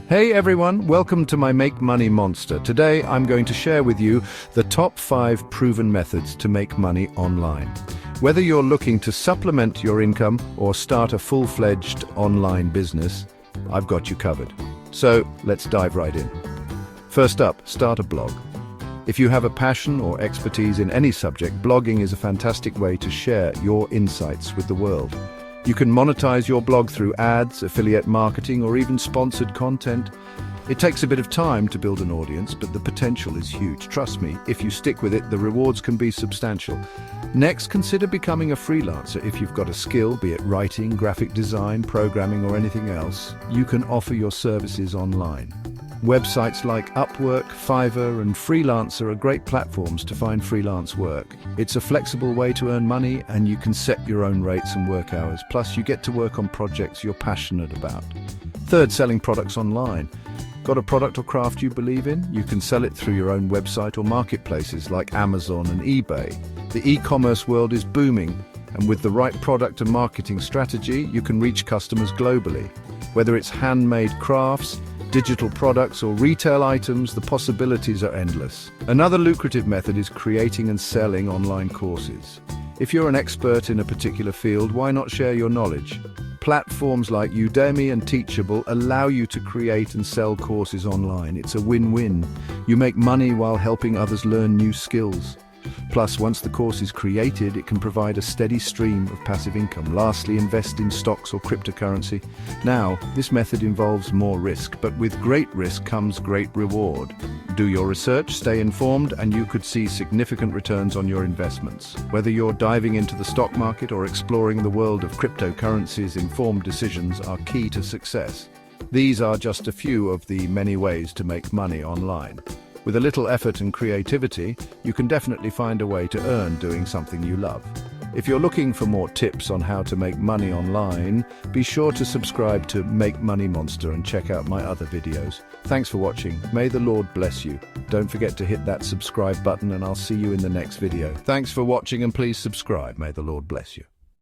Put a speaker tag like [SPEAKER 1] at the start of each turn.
[SPEAKER 1] Hey everyone, welcome to my Make Money Monster. Today I'm going to share with you the top 5 proven methods to make money online. Whether you're looking to supplement your income or start a full-fledged online business, I've got you covered. So let's dive right in. First up, start a blog. If you have a passion or expertise in any subject, blogging is a fantastic way to share your insights with the world. You can monetize your blog through ads, affiliate marketing, or even sponsored content. It takes a bit of time to build an audience, but the potential is huge. Trust me, if you stick with it, the rewards can be substantial. Next, consider becoming a freelancer. If you've got a skill, be it writing, graphic design, programming, or anything else, you can offer your services online. Websites like Upwork, Fiverr, and Freelancer are great platforms to find freelance work. It's a flexible way to earn money, and you can set your own rates and work hours. Plus, you get to work on projects you're passionate about. Third, selling products online. Got a product or craft you believe in? You can sell it through your own website or marketplaces like Amazon and eBay. The e-commerce world is booming, and with the right product and marketing strategy, you can reach customers globally. Whether it's handmade crafts, digital products, or retail items, the possibilities are endless. Another lucrative method is creating and selling online courses. If you're an expert in a particular field, why not share your knowledge? Platforms like Udemy and Teachable allow you to create and sell courses online. It's a win-win. You make money while helping others learn new skills. Plus, once the course is created, it can provide a steady stream of passive income. Lastly, invest in stocks or cryptocurrency. Now, this method involves more risk, but with great risk comes great reward. Do your research, stay informed, and you could see significant returns on your investments. Whether you're diving into the stock market or exploring the world of cryptocurrencies, informed decisions are key to success. These are just a few of the many ways to make money online. With a little effort and creativity, you can definitely find a way to earn doing something you love. If you're looking for more tips on how to make money online, be sure to subscribe to Make Money Monster and check out my other videos. Thanks for watching. May the Lord bless you. Don't forget to hit that subscribe button, and I'll see you in the next video. Thanks for watching, and please subscribe. May the Lord bless you.